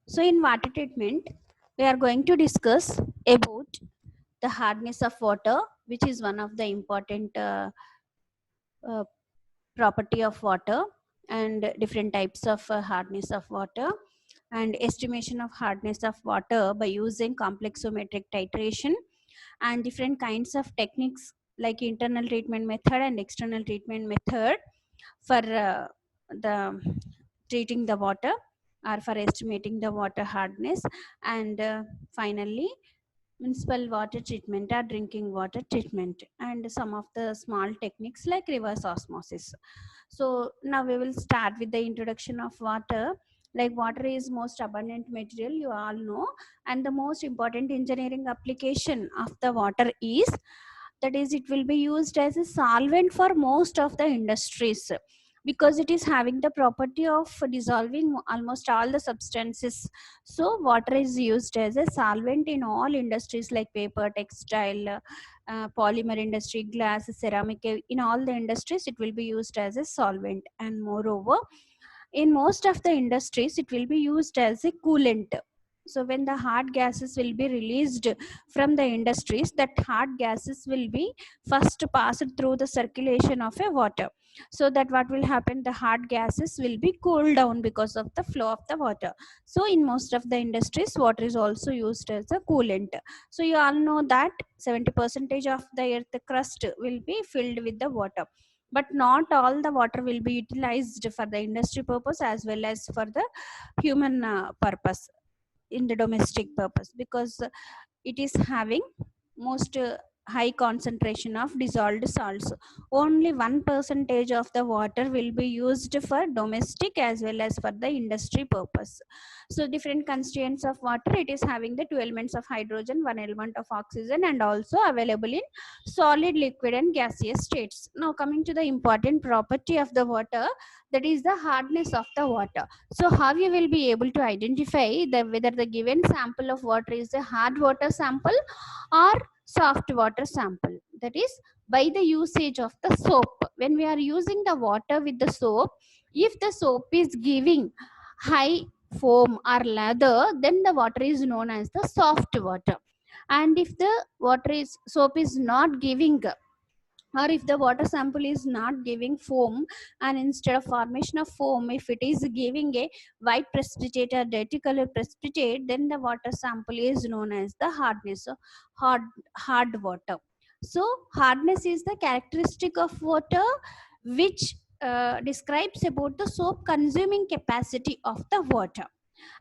So in water treatment, we are going to discuss about the hardness of water, which is one of the important uh, property of water, and different types of hardness of water, and estimation of hardness of water by using complexometric titration, and different kinds of techniques like internal treatment method and external treatment method for the treating the water or for estimating the water hardness, and finally municipal water treatment or drinking water treatment, and some of the small techniques like reverse osmosis. So now we will start with the introduction of water. Like water is most abundant material, you all know, and the most important engineering application of the water is, that is, it will be used as a solvent for most of the industries, because it is having the property of dissolving almost all the substances. So water is used as a solvent in all industries like paper, textile, polymer industry, glass, ceramic. In all the industries it will be used as a solvent, and moreover in most of the industries it will be used as a coolant. So when the hard gases will be released from the industries, that hard gases will be first passed through the circulation of a water, so that what will happen, the hard gases will be cooled down because of the flow of the water. So in most of the industries water is also used as a coolant. So you all know that 70% of the earth crust will be filled with the water, but not all the water will be utilized for the industry purpose as well as for the human purpose, in the domestic purpose, because it is having most high concentration of dissolved salts. Only 1% of the water will be used for domestic as well as for the industry purpose. So different constituents of water, it is having the two elements of hydrogen, one element of oxygen, and also available in solid, liquid, and gaseous states. Now coming to the important property of the water, that is the hardness of the water. So how you will be able to identify whether the given sample of water is a hard water sample or soft water sample? That is by the usage of the soap. When we are using the water with the soap, if the soap is giving high foam or lather, then the water is known as the soft water. And if the water is soap is not giving, or if the water sample is not giving foam, and instead of formation of foam, if it is giving a white precipitate or dirty color precipitate, then the water sample is known as the hardness. So hard hard water. So hardness is the characteristic of water which describes about the soap consuming capacity of the water.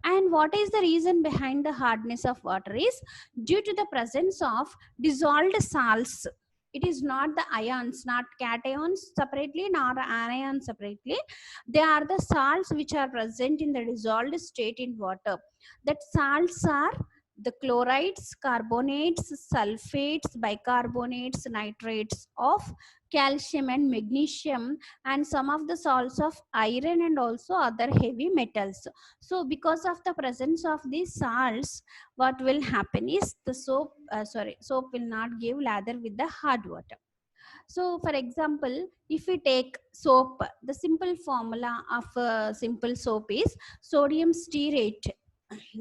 And what is the reason behind the hardness of water is due to the presence of dissolved salts. It is not the ions, not cations separately nor anions separately. They are the salts which are present in the dissolved state in water. That salts are the chlorides, carbonates, sulfates, bicarbonates, nitrates of calcium and magnesium, and some of the salts of iron and also other heavy metals. So because of the presence of these salts, what will happen is the soap will not give lather with the hard water. So for example, if we take soap, the simple formula of simple soap is sodium stearate,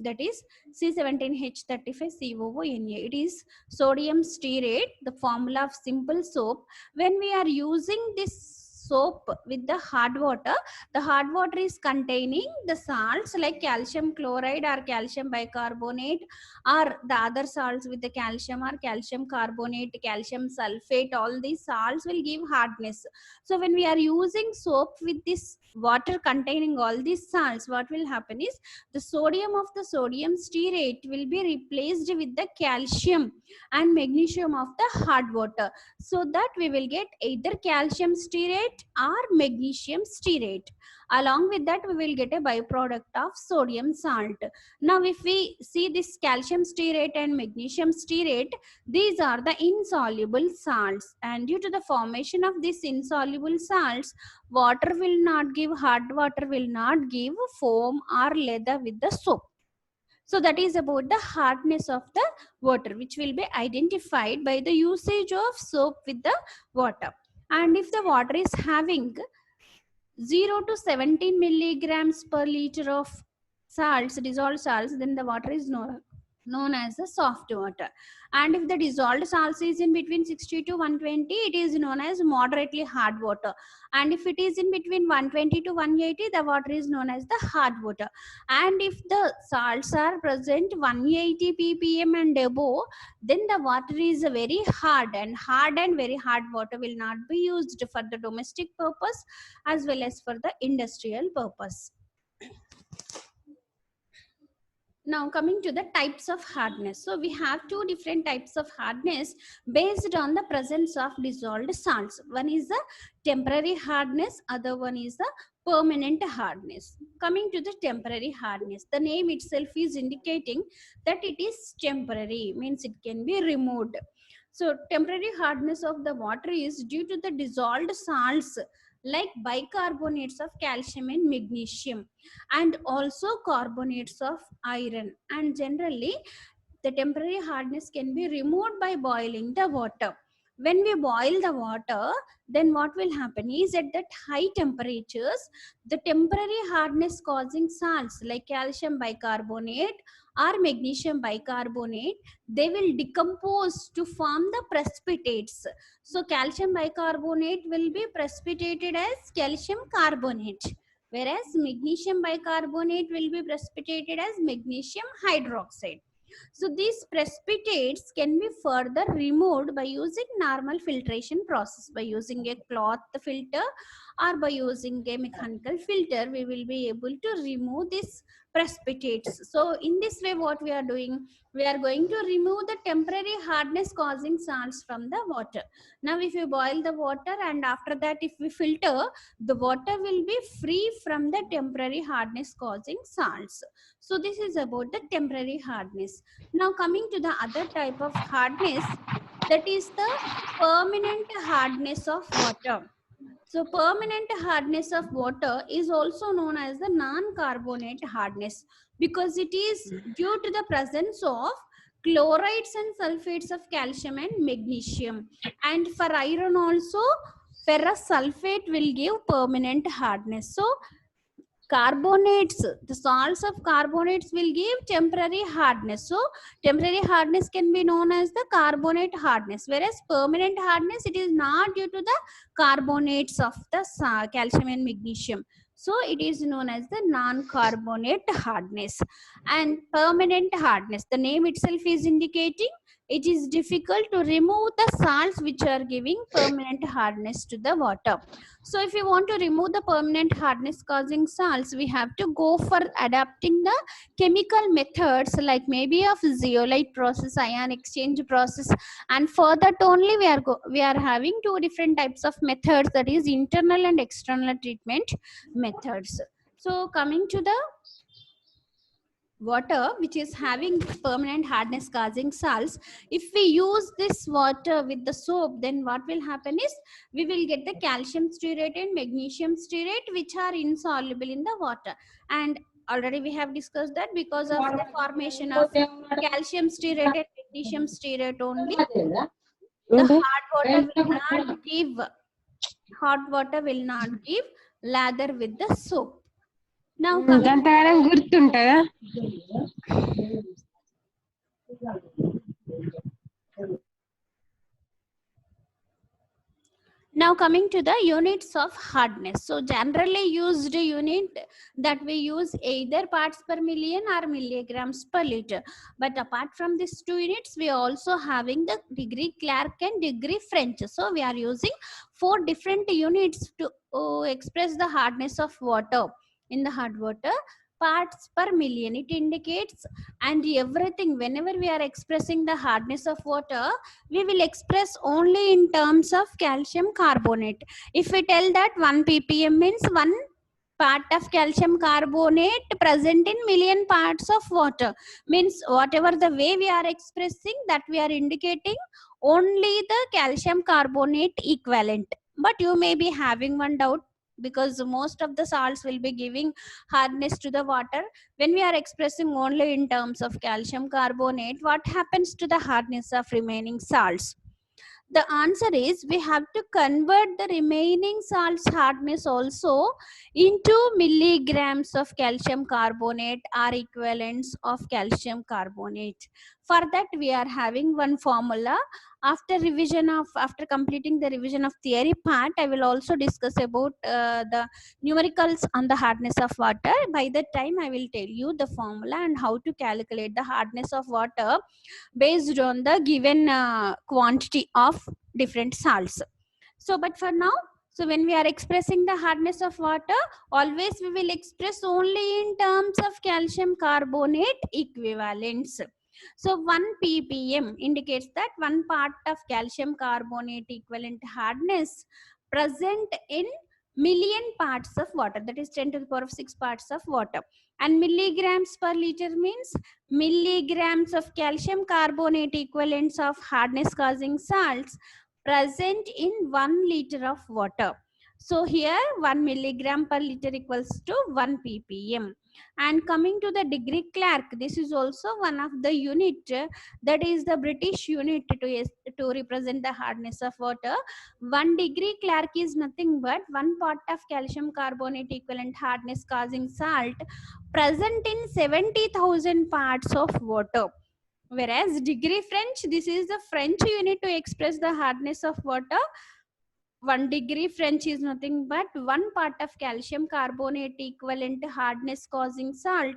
that is C17H35COONA. It is sodium stearate, the formula of simple soap. When we are using this soap with the hard water, the hard water is containing the salts like calcium chloride or calcium bicarbonate, or the other salts with the calcium or calcium carbonate, calcium sulfate. All these salts will give hardness. So when we are using soap with this water containing all these salts, what will happen is the sodium of the sodium stearate will be replaced with the calcium and magnesium of the hard water, so that we will get either calcium stearate or magnesium stearate. Along with that, we will get a byproduct of sodium salt. Now if we see this calcium stearate and magnesium stearate, these are the insoluble salts, and due to the formation of these insoluble salts, water will not give, hard water will not give foam or leather with the soap. So that is about the hardness of the water, which will be identified by the usage of soap with the water. And if the water is having 0 to 17 milligrams per liter of salts, dissolved salts, then the water is known as the soft water. And if the dissolved salts is in between 60 to 120, it is known as moderately hard water. And if it is in between 120 to 180, the water is known as the hard water. And if the salts are present 180 ppm and above, then the water is very hard, and very hard water will not be used for the domestic purpose as well as for the industrial purpose. Now coming to the types of hardness. So we have two different types of hardness based on the presence of dissolved salts. One is the temporary hardness, other one is the permanent hardness. Coming to the temporary hardness, the name itself is indicating that it is temporary, means it can be removed. So temporary hardness of the water is due to the dissolved salts like bicarbonates of calcium and magnesium, and also carbonates of iron. And generally the temporary hardness can be removed by boiling the water. When we boil the water, then what will happen is at that high temperatures, the temporary hardness causing salts like calcium bicarbonate or magnesium bicarbonate, they will decompose to form the precipitates. So calcium bicarbonate will be precipitated as calcium carbonate, whereas magnesium bicarbonate will be precipitated as magnesium hydroxide. So these precipitates can be further removed by using normal filtration process. By using a cloth filter or by using a mechanical filter, we will be able to remove these precipitates. So in this way, what we are doing, we are going to remove the temporary hardness causing salts from the water. Now if you boil the water and after that if we filter, the water will be free from the temporary hardness causing salts. So this is about the temporary hardness. Now coming to the other type of hardness, that is the permanent hardness of water. So permanent hardness of water is also known as the non-carbonate hardness, because it is due to the presence of chlorides and sulfates of calcium and magnesium. And for iron also, ferrous sulfate will give permanent hardness. So carbonates, the salts of carbonates will give temporary hardness. So temporary hardness can be known as the carbonate hardness, whereas permanent hardness, it is not due to the carbonates of the calcium and magnesium. So it is known as the non-carbonate hardness. And permanent hardness, the name itself is indicating it is difficult to remove the salts which are giving permanent hardness to the water. So if you want to remove the permanent hardness causing salts, we have to go for adapting the chemical methods like maybe of zeolite process, ion exchange process, and for that only we are having two different types of methods, that is internal and external treatment methods. So coming to the water which is having permanent hardness causing salts, if we use this water with the soap, then what will happen is we will get the calcium stearate and magnesium stearate which are insoluble in the water. And already we have discussed that because of the formation of calcium stearate and magnesium stearate only, the hot water will not give lather with the soap. Now గుర్తుంటదా? Now coming to the units of hardness. So generally used unit that we use either parts per million or milligrams per liter. But apart from these two units, we are also having the degree Clark and degree French. So we are using 4 different units to express the hardness of water in the hard water. Parts per million, it indicates, and everything, whenever we are expressing the hardness of water, we will express only in terms of calcium carbonate. If we tell that 1 ppm means 1 part of calcium carbonate present in million parts of water, means whatever the way we are expressing, that we are indicating only the calcium carbonate equivalent. But you may be having one doubt, because most of the salts will be giving hardness to the water. When we are expressing only in terms of calcium carbonate, what happens to the hardness of remaining salts? The answer is we have to convert the remaining salt's hardness also into milligrams of calcium carbonate or equivalents of calcium carbonate. For that, we are having one formula. After completing the revision of theory part, I will also discuss about the numericals on the hardness of water. By that time, I will tell you the formula and how to calculate the hardness of water based on the given quantity of different salts. So but for now, so when we are expressing the hardness of water, always we will express only in terms of calcium carbonate equivalents. So 1 ppm indicates that 1 part of calcium carbonate equivalent hardness present in million parts of water, that is 10 to the power of 6 parts of water. And milligrams per liter means milligrams of calcium carbonate equivalents of hardness causing salts present in 1 liter of water. So here 1 milligram per liter equals to 1 ppm. And coming to the degree Clark, this is also one of the unit, that is the British unit to represent the hardness of water. 1 degree Clark is nothing but 1 part of calcium carbonate equivalent hardness causing salt present in 70,000 parts of water. Whereas degree French, this is the French unit to express the hardness of water. 1 degree French is nothing but 1 part of calcium carbonate equivalent hardness causing salt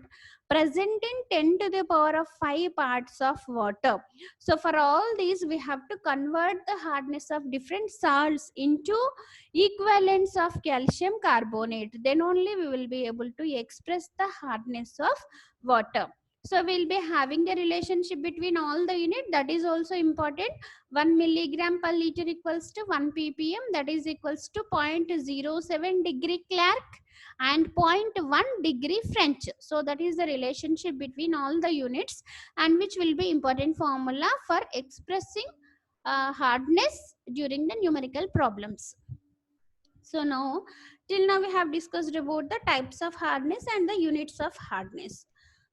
present in 10 to the power of 5 parts of water. So for all these, we have to convert the hardness of different salts into equivalents of calcium carbonate. Then only we will be able to express the hardness of water. So we'll be having the relationship between all the unit, that is also important. 1 milligram per liter equals to 1 ppm, that is equals to 0.07 degree Clark and 0.1 degree French. So that is the relationship between all the units, and which will be important formula for expressing hardness during the numerical problems. So now, till now we have discussed about the types of hardness and the units of hardness.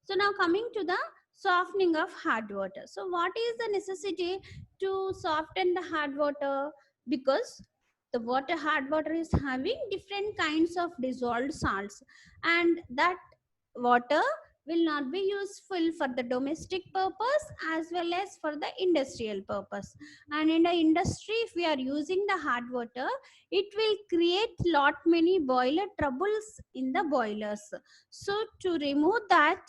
So now coming to the softening of hard water. So what is the necessity to soften the hard water? Because the hard water is having different kinds of dissolved salts, and that water will not be useful for the domestic purpose as well as for the industrial purpose. And in the industry, if we are using the hard water, it will create lot many boiler troubles in the boilers. So to remove that,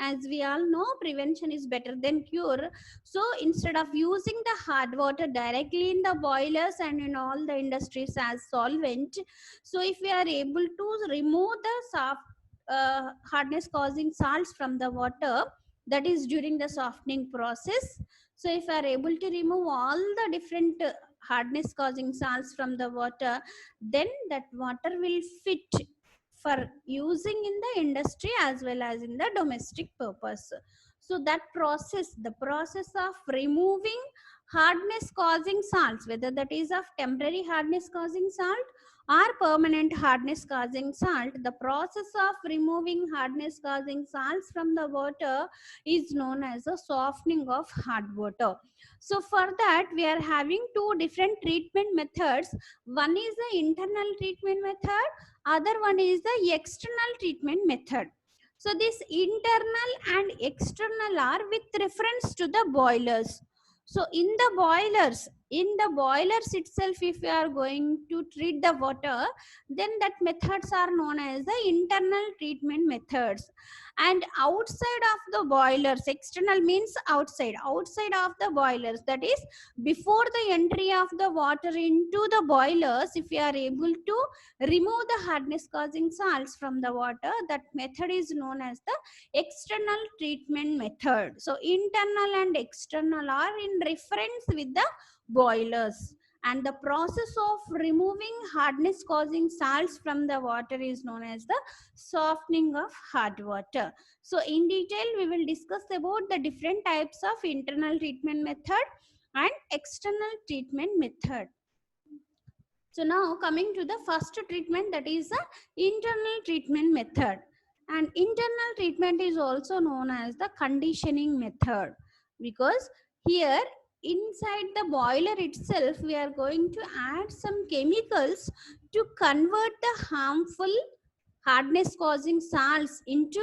as we all know, prevention is better than cure. So instead of using the hard water directly in the boilers and in all the industries as solvent, so if we are able to remove the soft hardness causing salts from the water, that is during the softening process. So if we are able to remove all the different hardness causing salts from the water, then that water will fit for using in the industry as well as in the domestic purpose. So that process, the process of removing hardness causing salts, whether that is of temporary hardness causing salt or permanent hardness causing salt, the process of removing hardness causing salts from the water is known as a softening of hard water. So for that, we are having two different treatment methods. One is the internal treatment method, other one is the external treatment method. So this internal and external are with reference to the boilers. So in the boilers itself, if we are going to treat the water, then that methods are known as the internal treatment methods. And outside of the boilers, external means outside of the boilers, that is before the entry of the water into the boilers, if we are able to remove the hardness causing salts from the water, that method is known as the external treatment method. So internal and external are in reference with the boilers, and the process of removing hardness causing salts from the water is known as the softening of hard water. So in detail, we will discuss about the different types of internal treatment method and external treatment method. So now coming to the first treatment, that is the internal treatment method. And internal treatment is also known as the conditioning method, because here inside the boiler itself, we are going to add some chemicals to convert the harmful hardness causing salts into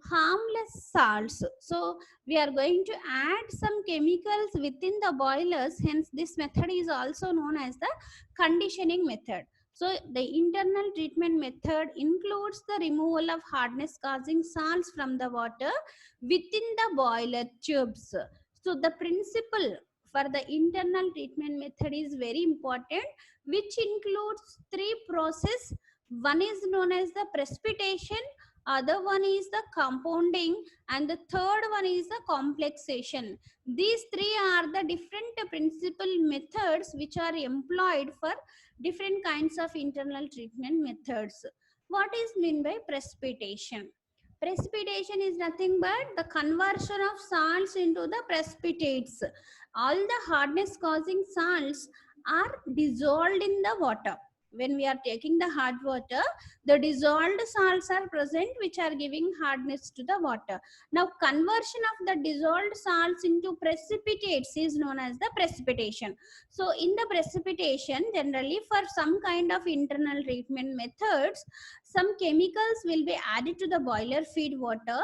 harmless salts. So we are going to add some chemicals within the boilers, hence this method is also known as the conditioning method. So the internal treatment method includes the removal of hardness causing salts from the water within the boiler tubes. So the principle for the internal treatment method is very important, which includes three processes. One is known as the precipitation, other one is the compounding, and the third one is the complexation. These three are the different principal methods which are employed for different kinds of internal treatment methods. What is meant by precipitation? Precipitation is nothing but the conversion of salts into the precipitates. All the hardness causing salts are dissolved in the water. When we are taking the hard water, the dissolved salts are present which are giving hardness to the water. Now conversion of the dissolved salts into precipitates is known as the precipitation. So in the precipitation, generally for some kind of internal treatment methods, some chemicals will be added to the boiler feed water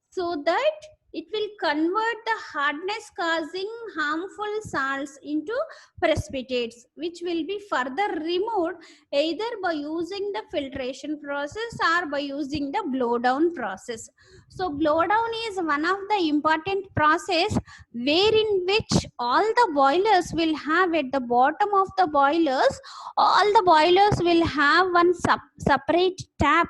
so that it will convert the hardness causing harmful salts into precipitates, which will be further removed either by using the filtration process or by using the blow down process. So blow down is one of the important process wherein which all the boilers will have at the bottom of the boilers, all the boilers will have one separate tap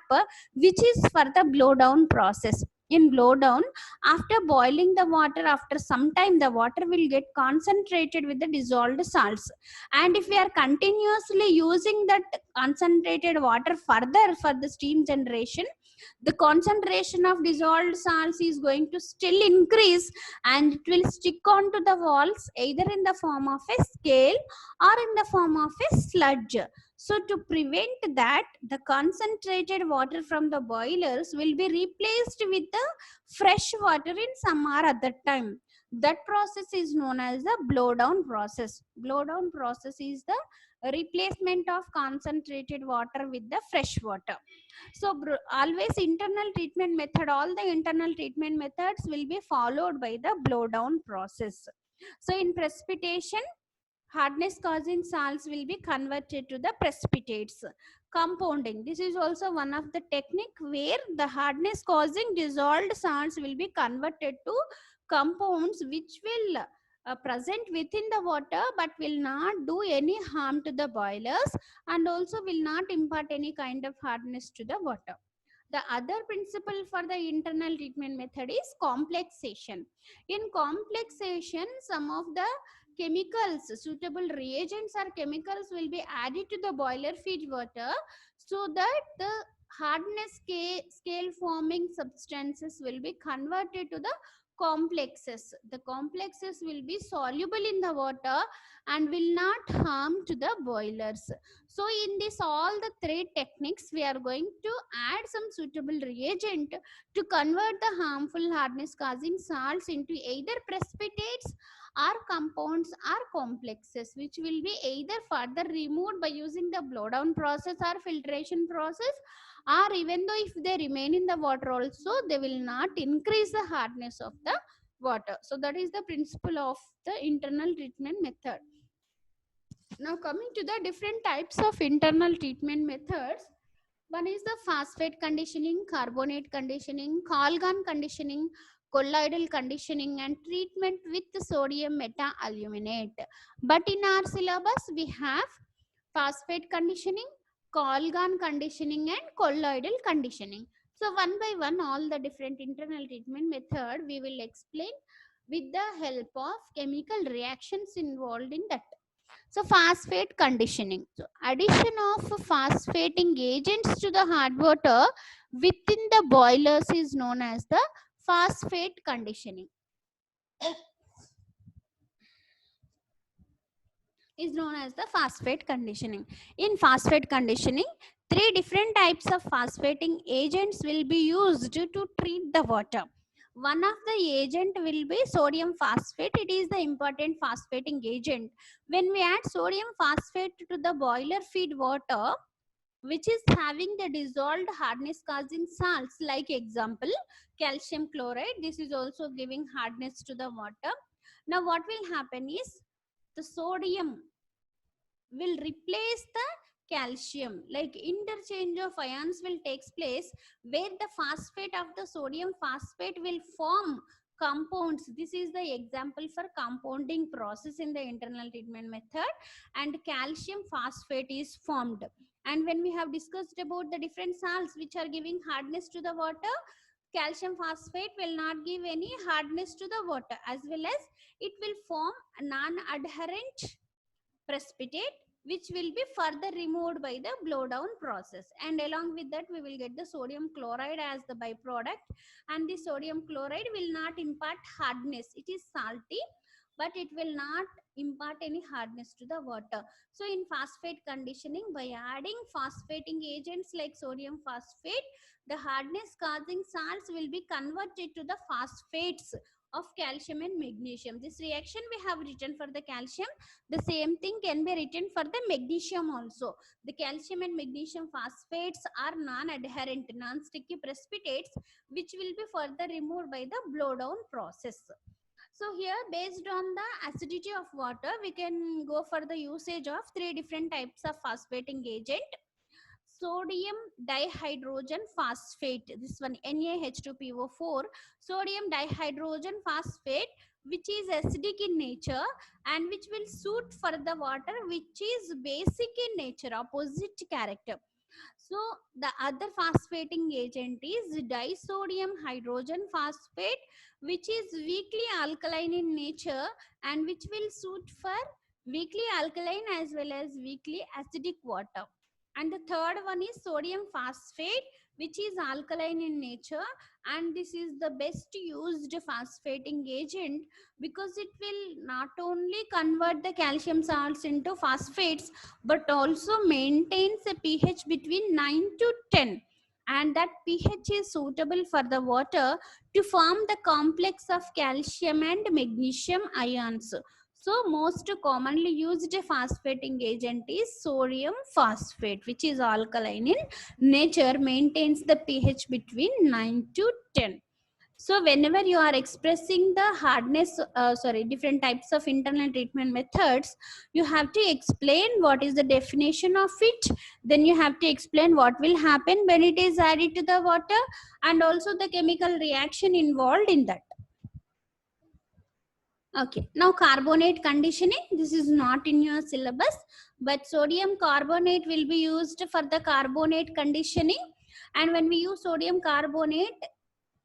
which is for the blow down process. In blow down, after boiling the water, after some time the water will get concentrated with the dissolved salts, and if we are continuously using that concentrated water further for the steam generation, the concentration of dissolved salts is going to still increase and it will stick onto the walls either in the form of a scale or in the form of a sludge. So to prevent that, the concentrated water from the boilers will be replaced with the fresh water in some or other time. That process is known as the blow down process. Blow down process is the replacement of concentrated water with the fresh water. So always internal treatment method, all the internal treatment methods will be followed by the blow down process. So in precipitation, hardness causing salts will be converted to the precipitates. Compounding, this is also one of the technique where the hardness causing dissolved salts will be converted to compounds which will present within the water but will not do any harm to the boilers and also will not impart any kind of hardness to the water. The other principle for the internal treatment method is complexation. In complexation, some of the chemicals, suitable reagents or chemicals will be added to the boiler feed water so that the hardness scale forming substances will be converted to the complexes. The complexes will be soluble in the water and will not harm to the boilers. So in this all the three techniques, we are going to add some suitable reagent to convert the harmful hardness causing salts into either precipitates or compounds or complexes, which will be either further removed by using the blow down process or filtration process, or even though if they remain in the water also, they will not increase the hardness of the water. So that is the principle of the internal treatment method. Now coming to the different types of internal treatment methods, one is the phosphate conditioning, carbonate conditioning, Colgan conditioning, colloidal conditioning, and treatment with sodium meta-aluminate. But in our syllabus, we have phosphate conditioning, Colgan conditioning, and colloidal conditioning. So one by one, all the different internal treatment method we will explain with the help of chemical reactions involved in that. So phosphate conditioning. So addition of phosphating agents to the hard water within the boilers is known as the phosphate conditioning. Is known as the phosphate conditioning. In phosphate conditioning, three different types of phosphating agents will be used to treat the water. one of the agent will be sodium phosphate. It is the important phosphating agent. When we add sodium phosphate to the boiler feed water, which is having the dissolved hardness causing salts, like example calcium chloride, this is also giving hardness to the water. Now what will happen is the sodium will replace the calcium, like interchange of ions will takes place, where the phosphate of the sodium phosphate will form compounds. This is the example for compounding process in the internal treatment method, and calcium phosphate is formed. And when we have discussed about the different salts which are giving hardness to the water, calcium phosphate will not give any hardness to the water, as well as it will form a non-adherent precipitate, which will be further removed by the blow down process, and along with that we will get the sodium chloride as the byproduct. And the sodium chloride will not impart hardness, it is salty, but it will not impart any hardness to the water. So in phosphate conditioning, by adding phosphating agents like sodium phosphate, the hardness causing salts will be converted to the phosphates of calcium and magnesium. This reaction we have written for the calcium, the same thing can be written for the magnesium also. The calcium and magnesium phosphates are non-adherent, non-sticky precipitates, which will be further removed by the blowdown process. So here, based on the acidity of water, we can go for the usage of three different types of phosphating agent. Sodium dihydrogen phosphate, this one NaH2PO4, sodium dihydrogen phosphate, which is acidic in nature and which will suit for the water which is basic in nature, opposite character. So the other phosphating agent is disodium hydrogen phosphate, which is weakly alkaline in nature and which will suit for weakly alkaline as well as weakly acidic water. And the third one is sodium phosphate, which is alkaline in nature, and this is the best used phosphating agent because it will not only convert the calcium salts into phosphates but also maintains a pH between 9 to 10, and that pH is suitable for the water to form the complex of calcium and magnesium ions. So most commonly used phosphating agent is sodium phosphate, which is alkaline in nature, maintains the pH between 9 to 10. So whenever you are expressing the hardness, different types of internal treatment methods, you have to explain what is the definition of it. Then you have to explain what will happen when it is added to the water, and also the chemical reaction involved in that. Okay, now carbonate conditioning. This is not in your syllabus, but sodium carbonate will be used for the carbonate conditioning. And when we use sodium carbonate,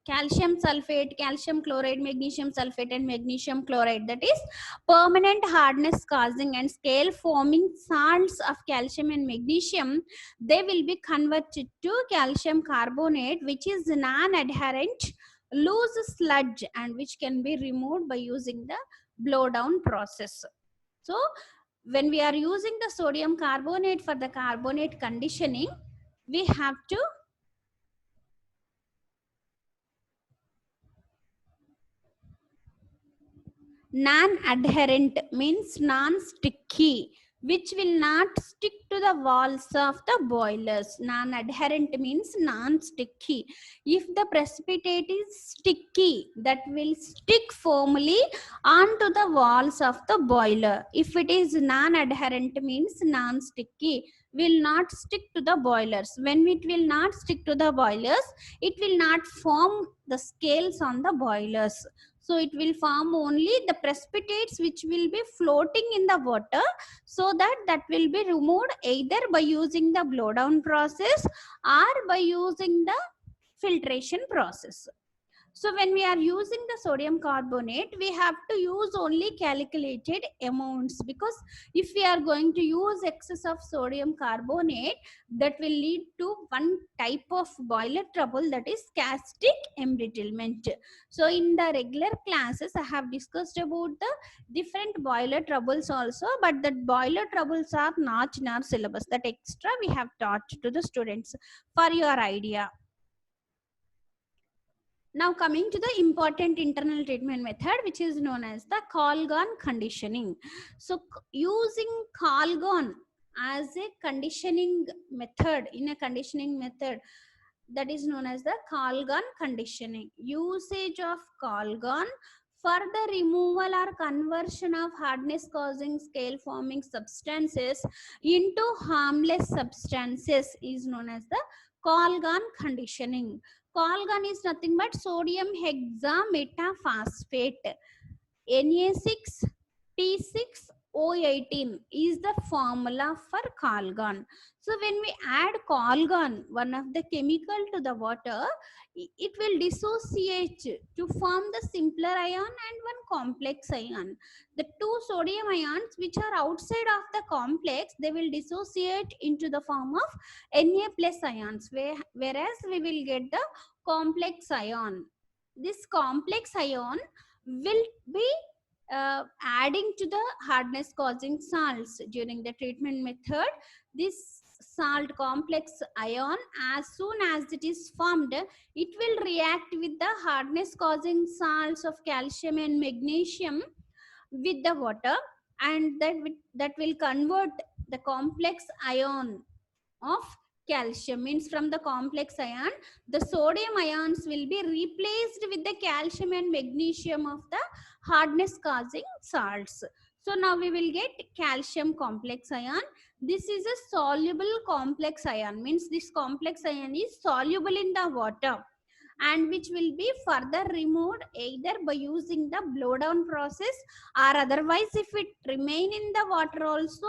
calcium sulfate, calcium chloride, magnesium sulfate and magnesium chloride, that is permanent hardness causing and scale forming salts of calcium and magnesium, they will be converted to calcium carbonate, which is non-adherent loose sludge and which can be removed by using the blow down process. So when we are using the sodium carbonate for the carbonate conditioning, we have to non-adherent means non-sticky, which will not stick to the walls of the boilers. Non-adherent means non-sticky. If the precipitate is sticky, that will stick firmly onto the walls of the boiler. If it is non-adherent means non-sticky, will not stick to the boilers. When it will not stick to the boilers, it will not form the scales on the boilers. So it will form only the precipitates which will be floating in the water, so that will be removed either by using the blow down process or by using the filtration process. So when we are using the sodium carbonate, we have to use only calculated amounts, because if we are going to use excess of sodium carbonate, that will lead to one type of boiler trouble, that is castic embrittlement. So in the regular classes, I have discussed about the different boiler troubles also, but the boiler troubles are not in our syllabus. That extra we have taught to the students for your idea. Now coming to the important internal treatment method, which is known as the Colgan conditioning. So using Colgan as a conditioning method, in a conditioning method, that is known as the Colgan conditioning. Usage of Colgan for the removal or conversion of hardness causing scale forming substances into harmless substances is known as the Colgan conditioning. Colgan is nothing but sodium hexametaphosphate. Na6T6O18 is the formula for Colgan. So when we add Colgan, one of the chemical, to the water, it will dissociate to form the simpler ion and one complex ion. The two sodium ions which are outside of the complex, they will dissociate into the form of Na plus ions, whereas we will get the complex ion. This complex ion will be adding to the hardness causing salts during the treatment method. This salt complex ion, as soon as it is formed, it will react with the hardness causing salts of calcium and magnesium with the water, and that will convert the complex ion of calcium. Means from the complex ion, the sodium ions will be replaced with the calcium and magnesium of the hardness causing salts. So now we will get calcium complex ion. This is a soluble complex ion, means this complex ion is soluble in the water, and which will be further removed either by using the blowdown process, or otherwise if it remain in the water also,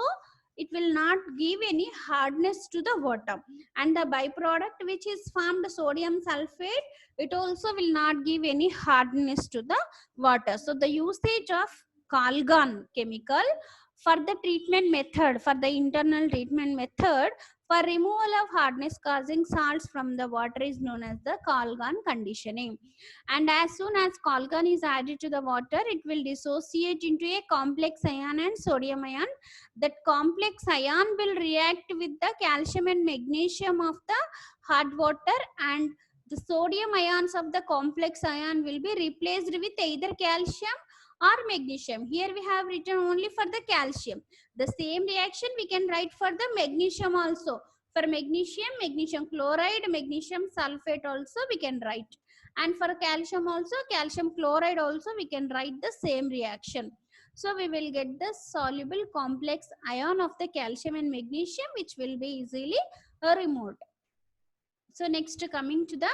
it will not give any hardness to the water, and the byproduct which is formed, sodium sulfate, it also will not give any hardness to the water. So the usage of Colgan chemical for the treatment method, for the internal treatment method for removal of hardness causing salts from the water is known as the Colgan conditioning. And as soon as Colgan is added to the water, it will dissociate into a complex ion and sodium ion. That complex ion will react with the calcium and magnesium of the hard water, and the sodium ions of the complex ion will be replaced with either calcium or magnesium. Here we have written only for the calcium. The same reaction we can write for the magnesium also. For magnesium, magnesium chloride, magnesium sulfate also we can write. And for calcium also, calcium chloride also we can write the same reaction. So we will get the soluble complex ion of the calcium and magnesium, which will be easily removed. So next, coming to the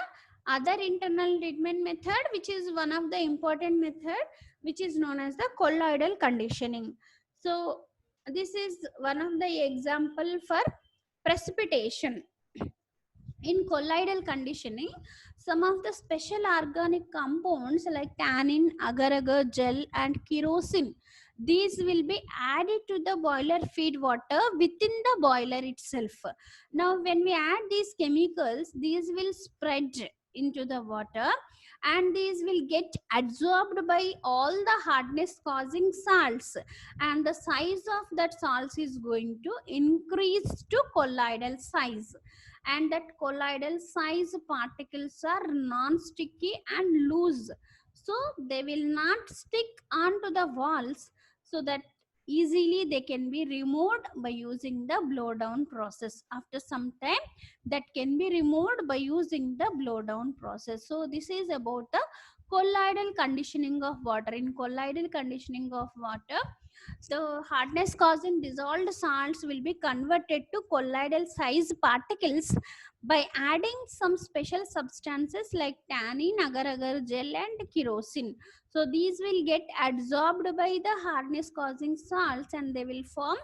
other internal treatment method, which is one of the important method, which is known as the colloidal conditioning. So this is one of the example for precipitation. In colloidal conditioning, some of the special organic compounds like tannin, agar-agar gel and kerosene, these will be added to the boiler feed water within the boiler itself. Now when we add these chemicals, these will spread into the water, and these will get absorbed by all the hardness causing salts, and the size of that salts is going to increase to colloidal size, and that colloidal size particles are non-sticky and loose, so they will not stick onto the walls, so that easily they can be removed by using the blowdown process. After some time, that can be removed by using the blowdown process. So this is about the colloidal conditioning of water. In colloidal conditioning of water, the hardness causing dissolved salts will be converted to colloidal size particles by adding some special substances like tannin, agar-agar gel and kerosene. So these will get absorbed by the hardness causing salts, and they will form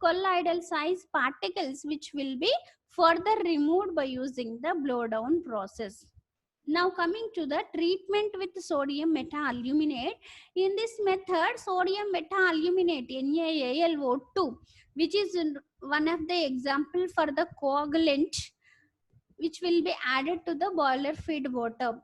colloidal size particles, which will be further removed by using the blowdown process. Now coming to the treatment with sodium meta-aluminate. In this method, sodium meta-aluminate NaAlO2, which is one of the example for the coagulant, which will be added to the boiler feed water.